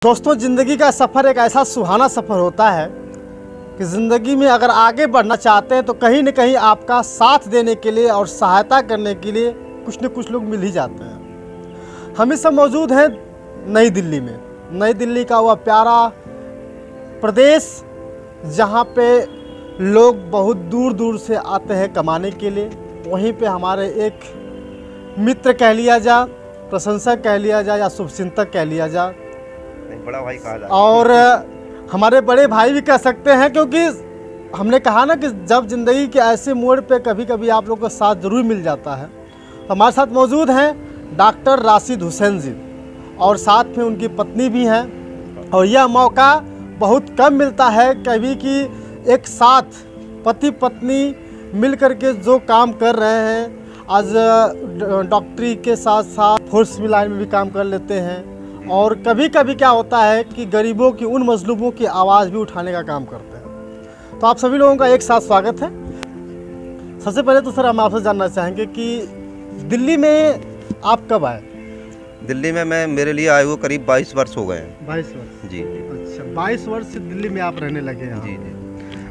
दोस्तों, ज़िंदगी का सफ़र एक ऐसा सुहाना सफ़र होता है कि ज़िंदगी में अगर आगे बढ़ना चाहते हैं तो कहीं न कहीं आपका साथ देने के लिए और सहायता करने के लिए कुछ न कुछ लोग मिल ही जाते हैं। हम इस सब मौजूद हैं नई दिल्ली में। नई दिल्ली का वह प्यारा प्रदेश जहाँ पे लोग बहुत दूर दूर से आते हैं कमाने के लिए। वहीं पे हमारे एक मित्र कह लिया जा, प्रशंसक कह लिया जा या शुभचिंतक कह लिया जा, बड़ा भाई कहा जाए, और हमारे बड़े भाई भी कह सकते हैं, क्योंकि हमने कहा ना कि जब ज़िंदगी के ऐसे मोड़ पे कभी कभी आप लोगों का साथ ज़रूर मिल जाता है। तो हमारे साथ मौजूद हैं डॉक्टर राशिद हुसैन जी और साथ में उनकी पत्नी भी हैं। और यह मौका बहुत कम मिलता है कभी कि एक साथ पति पत्नी मिल कर के जो काम कर रहे हैं। आज डॉक्टरी के साथ साथ फोर्स लाइन में भी काम कर लेते हैं। और कभी कभी क्या होता है कि गरीबों की, उन मजलूमों की आवाज़ भी उठाने का काम करते हैं। तो आप सभी लोगों का एक साथ स्वागत है। सबसे पहले तो सर हम आपसे जानना चाहेंगे कि दिल्ली में आप कब आए? दिल्ली में मेरे लिए आए हुए करीब 22 वर्ष हो गए हैं। 22 वर्ष जी। अच्छा, 22 वर्ष से दिल्ली में आप रहने लगे हैं? जी जी।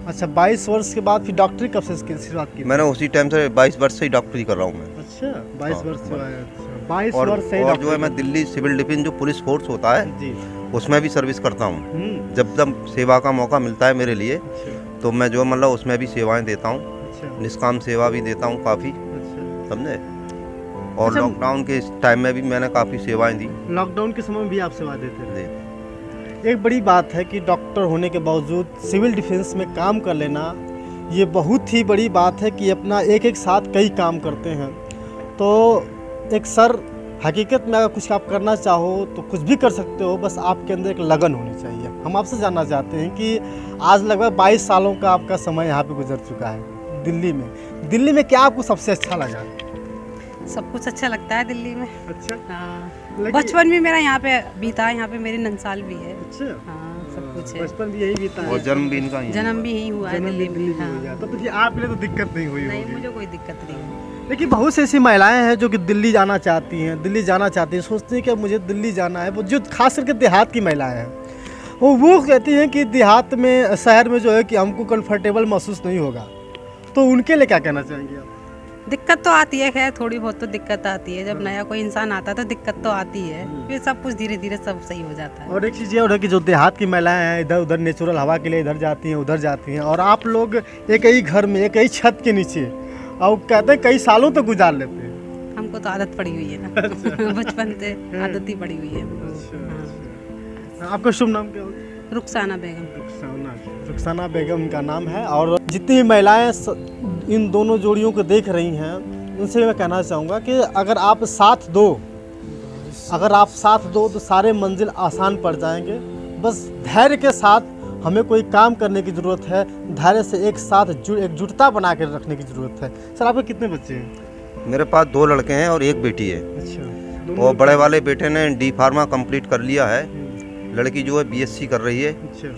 अच्छा, 22 वर्ष के बाद फिर डॉक्टरी कब से शुरुआत की? मैंने उसी टाइम से 22 वर्ष से ही डॉक्टरी कर रहा हूँ मैं। अच्छा, 22 वर्ष से आए। अच्छा, 22 और वर्ष से और जो है मैं दिल्ली सिविल डिफेंस जो पुलिस फोर्स होता है जी। उसमें भी सर्विस करता हूँ। जब जब सेवा का मौका मिलता है मेरे लिए अच्छा, तो मैं जो मतलब उसमें भी सेवाएं देता हूँ। अच्छा, निष्काम सेवा भी देता हूँ काफ़ी, अच्छा। समझे। और अच्छा, लॉकडाउन के टाइम में भी मैंने काफ़ी सेवाएं दी। लॉकडाउन के समय में भी आप सेवा देते रहे। जी। एक बड़ी बात है कि डॉक्टर होने के बावजूद सिविल डिफेंस में काम कर लेना, ये बहुत ही बड़ी बात है कि अपना एक एक साथ कई काम करते हैं। तो एक सर, हकीकत में अगर कुछ आप करना चाहो तो कुछ भी कर सकते हो, बस आपके अंदर एक लगन होनी चाहिए। हम आपसे जानना चाहते हैं कि आज लगभग 22 सालों का आपका समय यहाँ पे गुजर चुका है दिल्ली में। दिल्ली में क्या आपको सबसे अच्छा लगा? सब कुछ अच्छा लगता है दिल्ली में। अच्छा, हाँ, बचपन भी मेरा यहाँ पे बीता है। यहाँ पे मेरी ननसाल भी है। अच्छा, हाँ, सब कुछ है। बचपन भी यही बीता है और जन्म भी इनका ही जन्म भी यही हुआ है दिल्ली में। हाँ। तो फिर आपके लिए तो दिक्कत नहीं हुई नहीं, होगी। मुझे कोई दिक्कत नहीं हुई। लेकिन बहुत सी ऐसी महिलाएं हैं जो कि दिल्ली जाना चाहती हैं, सोचती हैं कि मुझे दिल्ली जाना है। वो जो खास करके देहात की महिलाएं हैं, वो कहती हैं कि देहात में, शहर में जो है कि हमको कंफर्टेबल महसूस नहीं होगा। तो उनके लिए क्या कहना चाहेंगे आप? दिक्कत तो आती है, खैर थोड़ी बहुत तो दिक्कत आती है। जब नया कोई इंसान आता है तो दिक्कत तो आती है, फिर सब कुछ धीरे धीरे सब सही हो जाता है। और एक चीज़ ये और है कि जो देहात की महिलाएं हैं, इधर उधर नेचुरल हवा के लिए इधर जाती हैं, उधर जाती हैं, और आप लोग एक ही घर में, एक ही छत के नीचे, और कहते हैं कई सालों तक गुजार लेते हैं। हमको तो आदत पड़ी हुई है ना। बचपन से आदत ही पड़ी हुई है। हाँ। आपका शुभ नाम क्या होगा? रुखसाना बेगम। रुखसाना बेगम का नाम है। और जितनी भी महिलाएं इन दोनों जोड़ियों को देख रही हैं, उनसे मैं कहना चाहूँगा कि अगर आप साथ दो तो सारे मंजिल आसान पड़ जाएंगे। बस धैर्य के साथ हमें कोई काम करने की ज़रूरत है। धैर्य से एक साथ एकजुटता बना कर रखने की ज़रूरत है। सर, आपके कितने बच्चे हैं? मेरे पास 2 लड़के हैं और 1 बेटी है। अच्छा, और बड़े वाले बेटे ने D फार्मा कंप्लीट कर लिया है। लड़की जो है BSc कर रही है। अच्छा,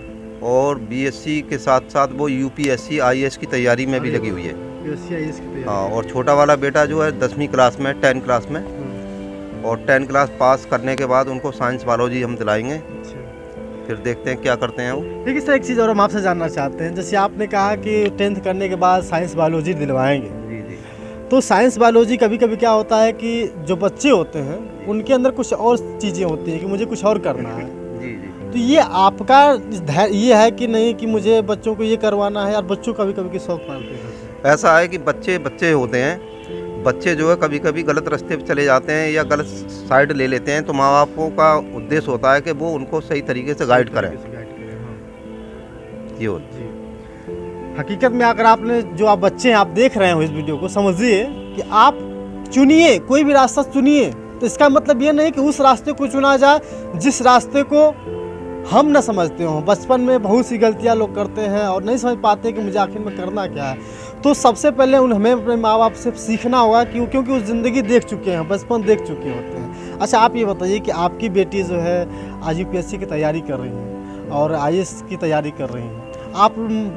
और BSc के साथ साथ वो UPSC IAS की तैयारी में भी लगी हुई है। हाँ, और छोटा वाला बेटा जो है 10वीं क्लास में, 10 क्लास में। और 10 क्लास पास करने के बाद उनको साइंस बायोलॉजी हम दिलाएंगे। फिर देखते हैं क्या करते हैं वो। देखिए सर, एक चीज़ और हम आपसे जानना चाहते हैं। जैसे आपने कहा कि 10th करने के बाद साइंस बायोलॉजी दिलवाएंगे, जी जी। तो साइंस बायोलॉजी कभी कभी क्या होता है कि जो बच्चे होते हैं उनके अंदर कुछ और चीज़ें होती हैं कि मुझे कुछ और करना है। जी जी। तो ये आपका ये है कि नहीं कि मुझे बच्चों को ये करवाना है, और बच्चों कभी कभी के शौक पालते हैं? ऐसा है कि बच्चे होते हैं। बच्चे जो है कभी कभी गलत रास्ते पे चले जाते हैं या गलत साइड ले लेते हैं। तो माँ बापों का उद्देश्य होता है कि वो उनको सही तरीके से गाइड करें। ये हकीकत में अगर आपने, जो आप बच्चे हैं, आप देख रहे हो इस वीडियो को, समझिए कि आप चुनिए, कोई भी रास्ता चुनिए। तो इसका मतलब ये नहीं कि उस रास्ते को चुना जाए जिस रास्ते को हम न समझते हो। बचपन में बहुत सी गलतियां लोग करते हैं और नहीं समझ पाते कि मुझे आखिर में करना क्या है। तो सबसे पहले हमें अपने माँ बाप से सीखना होगा क्योंकि वो ज़िंदगी देख चुके हैं, बचपन देख चुके होते हैं। अच्छा, आप ये बताइए कि आपकी बेटी जो है आज UPSC की तैयारी कर रही हैं और IAS की तैयारी कर रही हैं। आप,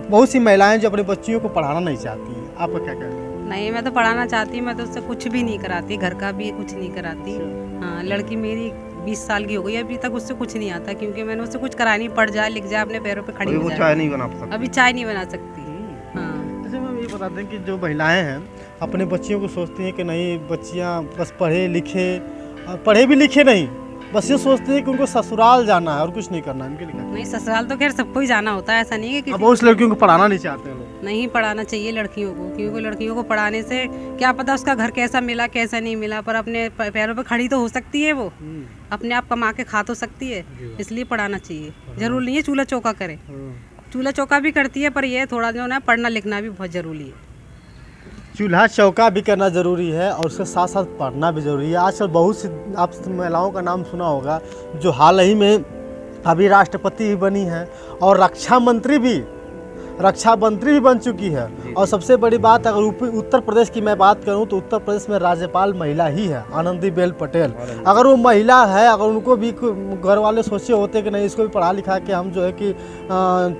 बहुत सी महिलाएं जो अपने बच्चियों को पढ़ाना नहीं चाहती हैं, आपका क्या कहना है? नहीं, मैं तो पढ़ाना चाहती हूँ। मैं तो उससे कुछ भी नहीं कराती, घर का भी कुछ नहीं कराती। हाँ, लड़की मेरी 20 साल की हो गई, अभी तक उससे कुछ नहीं आता, क्योंकि मैंने उससे कुछ करा नहीं, पढ़ जाए लिख जाए अपने पैरों पे खड़ी हो जाए। चाय नहीं बना सकती, अभी चाय नहीं बना सकती। हाँ। जैसे मैम ये बता दें कि जो महिलाएं हैं अपने बच्चियों को सोचती हैं कि नहीं बच्चियां बस पढ़े लिखे, पढ़े भी लिखे नहीं, बस ये सोचते हैं कि उनको ससुराल जाना है और कुछ नहीं करना है इनके लिए। नहीं, ससुराल तो खैर सबको ही जाना होता है, ऐसा नहीं है कि बहुत लड़कियों को पढ़ाना नहीं चाहते हैं लोग। नहीं पढ़ाना चाहिए लड़कियों को, क्योंकि लड़कियों को पढ़ाने से क्या पता उसका घर कैसा मिला कैसा नहीं मिला, पर अपने पैरों पे खड़ी तो हो सकती है, वो अपने आप कमा के खा तो सकती है, इसलिए पढ़ाना चाहिए। जरूरी नहीं है चूल्हा चौका करे, चूल्हा चौका भी करती है, पर यह थोड़ा जो है पढ़ना लिखना भी बहुत ज़रूरी है। चूल्हा चौका भी करना ज़रूरी है और उसके साथ साथ पढ़ना भी ज़रूरी है। आजकल बहुत सी आप महिलाओं का नाम सुना होगा जो हाल ही में अभी राष्ट्रपति भी बनी है और रक्षा मंत्री भी बन चुकी है। और सबसे बड़ी बात अगर उत्तर प्रदेश की मैं बात करूं तो उत्तर प्रदेश में राज्यपाल महिला ही है, आनंदीबेन पटेल। अगर वो महिला है, अगर उनको भी घर वाले सोचे होते कि नहीं इसको भी पढ़ा लिखा के हम जो है कि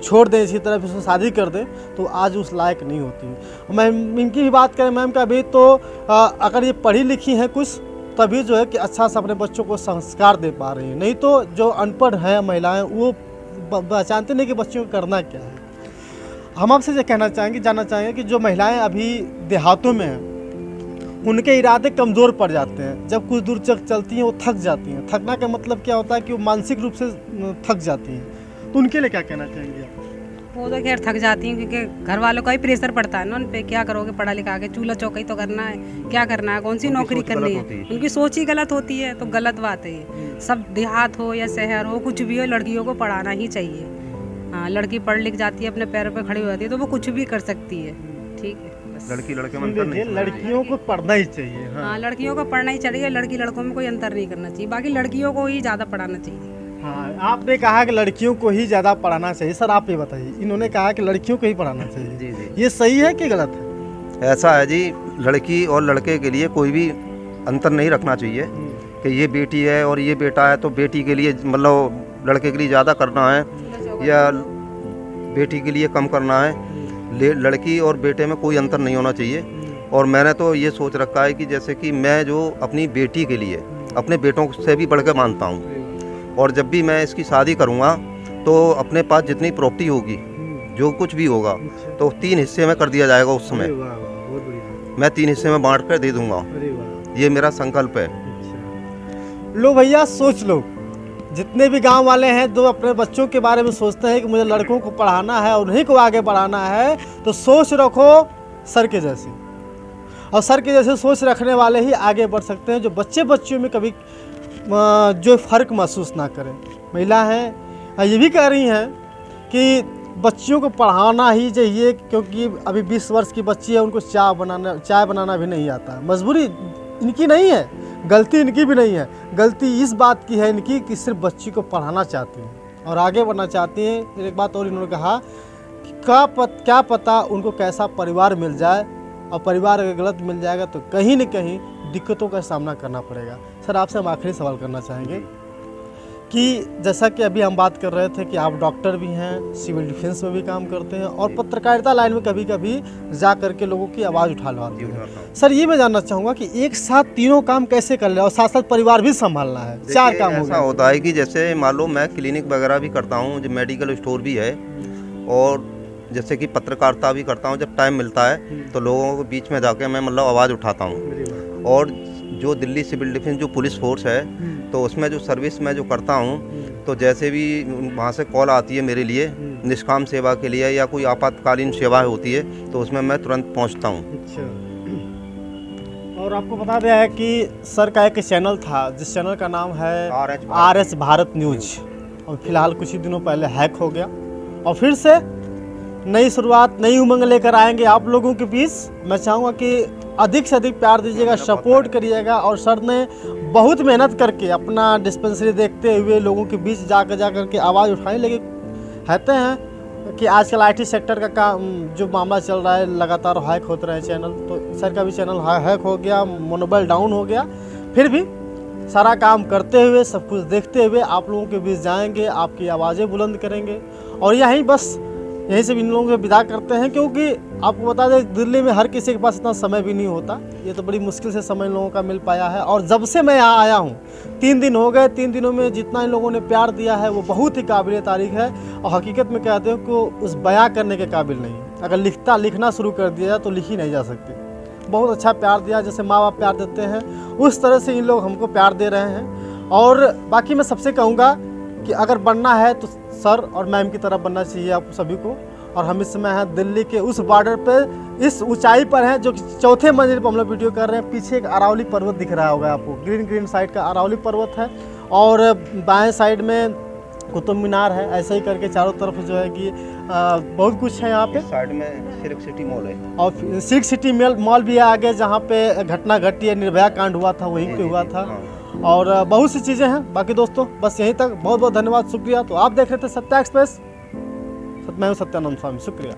छोड़ दें, इसी तरह उसको शादी कर दें, तो आज उस लायक नहीं होती। मैं इनकी भी बात करें मैम का भी, तो अगर ये पढ़ी लिखी हैं कुछ, तभी जो है कि अच्छा से अपने बच्चों को संस्कार दे पा रही हैं। नहीं तो जो अनपढ़ हैं महिलाएं वो जानते नहीं कि बच्चों को करना क्या है। हम आपसे ये कहना चाहेंगे, जानना चाहेंगे कि जो महिलाएं अभी देहातों में हैं उनके इरादे कमज़ोर पड़ जाते हैं, जब कुछ दूर तक चलती हैं वो थक जाती हैं। थकना का मतलब क्या होता है कि वो मानसिक रूप से थक जाती हैं, तो उनके लिए क्या कहना चाहेंगे आप? वो तो खैर थक जाती हैं, क्योंकि घर वालों का ही प्रेशर पड़ता है ना उन पे, क्या करोगे पढ़ा लिखा के, चूल्हा चौका ही तो करना है, क्या करना है, कौन सी नौकरी करनी है। उनकी सोच ही गलत होती है, तो गलत बात है ये। सब देहात हो या शहर हो, कुछ भी हो, लड़कियों को पढ़ाना ही चाहिए। हाँ, लड़की पढ़ लिख जाती है, अपने पैरों पे खड़ी हो जाती है, तो वो कुछ भी कर सकती है। ठीक है, लड़की लड़के में अंतर नहीं, लड़कियों को पढ़ना ही चाहिए। हाँ, लड़कियों को पढ़ना ही चाहिए, लड़की लड़कों में कोई अंतर नहीं करना चाहिए, बाकी लड़कियों को ही ज़्यादा पढ़ाना चाहिए। हाँ, आपने कहा कि लड़कियों को ही ज़्यादा पढ़ाना चाहिए। सर आप ये बताइए, इन्होंने कहा कि लड़कियों को ही पढ़ाना चाहिए, जी। ये सही है कि गलत है? ऐसा है जी, लड़की और लड़के के लिए कोई भी अंतर नहीं रखना चाहिए कि ये बेटी है और ये बेटा है, तो बेटी के लिए मतलब लड़के के लिए ज़्यादा करना है या बेटी के लिए कम करना है। लड़की और बेटे में कोई अंतर नहीं होना चाहिए। और मैंने तो ये सोच रखा है कि जैसे कि मैं जो अपनी बेटी के लिए अपने बेटों से भी बढ़ के मानता हूँ, और जब भी मैं इसकी शादी करूँगा तो अपने पास जितनी प्रॉपर्टी होगी, जो कुछ भी होगा, तो 3 हिस्से में कर दिया जाएगा। उस समय मैं 3 हिस्से में बांट कर दे दूँगा, ये मेरा संकल्प है। लो भैया सोच लो, जितने भी गांव वाले हैं जो अपने बच्चों के बारे में सोचते हैं कि मुझे लड़कों को पढ़ाना है और उन्हीं को आगे बढ़ाना है, तो सोच रखो सर के जैसे, और सर के जैसे सोच रखने वाले ही आगे बढ़ सकते हैं, जो बच्चियों में कभी जो फ़र्क महसूस ना करें। महिला हैं ये भी कह रही हैं कि बच्चियों को पढ़ाना ही चाहिए, क्योंकि अभी 20 वर्ष की बच्ची है, उनको चाय बनाना भी नहीं आता है। मजबूरी इनकी नहीं है, गलती इनकी भी नहीं है, गलती इस बात की है इनकी कि सिर्फ बच्ची को पढ़ाना चाहती हैं और आगे बढ़ना चाहती हैं। एक बात और इन्होंने कहा कि क्या पता उनको कैसा परिवार मिल जाए, और परिवार अगर गलत मिल जाएगा तो कहीं न कहीं दिक्कतों का सामना करना पड़ेगा। सर आपसे हम आखिरी सवाल करना चाहेंगे कि जैसा कि अभी हम बात कर रहे थे कि आप डॉक्टर भी हैं, सिविल डिफेंस में भी काम करते हैं और पत्रकारिता लाइन में कभी कभी जा करके लोगों की आवाज़ उठा लाते हैं। सर ये मैं जानना चाहूँगा कि एक साथ तीनों काम कैसे कर ले और साथ साथ परिवार भी संभालना है, 4 काम ऐसा होता है कि जैसे मान लो मैं क्लिनिक वगैरह भी करता हूँ, जो मेडिकल स्टोर भी है, और जैसे कि पत्रकारिता भी करता हूँ। जब टाइम मिलता है तो लोगों के बीच में जाके मैं मतलब आवाज़ उठाता हूँ। और जो दिल्ली सिविल डिफेंस जो पुलिस फोर्स है, तो उसमें जो सर्विस मैं जो करता हूँ, तो जैसे भी वहाँ से कॉल आती है मेरे लिए निष्काम सेवा के लिए या कोई आपातकालीन सेवा होती है, तो उसमें मैं तुरंत पहुँचता हूँ। अच्छा, और आपको बता दिया है कि सर का एक चैनल था जिस चैनल का नाम है RS भारत न्यूज, और फिलहाल कुछ ही दिनों पहले हैक हो गया, और फिर से नई शुरुआत नई उमंग लेकर आएंगे आप लोगों के बीच। मैं चाहूँगा कि अधिक से अधिक प्यार दीजिएगा, सपोर्ट करिएगा। और सर ने बहुत मेहनत करके अपना डिस्पेंसरी देखते हुए लोगों के बीच जा कर के आवाज़ उठाने लगे। कहते हैं कि आजकल IT सेक्टर का काम जो मामला चल रहा है, लगातार हैक होते रहे चैनल, तो सर का भी चैनल हैक हो गया, मनोबल डाउन हो गया। फिर भी सारा काम करते हुए, सब कुछ देखते हुए आप लोगों के बीच जाएंगे, आपकी आवाज़ें बुलंद करेंगे। और यहीं से इन लोगों को विदा करते हैं, क्योंकि आपको बता दें दिल्ली में हर किसी के पास इतना समय भी नहीं होता, ये तो बड़ी मुश्किल से समय इन लोगों का मिल पाया है। और जब से मैं यहाँ आया हूँ 3 दिन हो गए, 3 दिनों में जितना इन लोगों ने प्यार दिया है वो बहुत ही काबिल तारीफ है। और हकीकत में कहते हैं कि उस बयां करने के काबिल नहीं, अगर लिखना शुरू कर दिया जाए तो लिखी नहीं जा सकती। बहुत अच्छा प्यार दिया, जैसे माँ बाप प्यार देते हैं उस तरह से इन लोग हमको प्यार दे रहे हैं। और बाकी मैं सबसे कहूँगा कि अगर बनना है तो सर और मैम की तरह बनना चाहिए आप सभी को। और हम इस समय हैं दिल्ली के उस बॉर्डर पे, इस ऊंचाई पर हैं जो कि 4थे मंजिल पर हम लोग वीडियो कर रहे हैं। पीछे एक अरावली पर्वत दिख रहा होगा आपको, ग्रीन साइड का अरावली पर्वत है और बाएं साइड में कुतुब मीनार है। ऐसे ही करके चारों तरफ जो है कि बहुत कुछ है यहाँ पे। साइड में सिल्क सिटी मॉल है और सिल्क सिटी मॉल भी है आगे, जहाँ पे घटना घटी है, निर्भया कांड हुआ था वहीं पे हुआ था। और बहुत सी चीज़ें हैं। बाकी दोस्तों बस यहीं तक, बहुत बहुत धन्यवाद, शुक्रिया। तो आप देख रहे थे सत्या एक्सप्रेस, मैं हूं सत्यानंद स्वामी, शुक्रिया।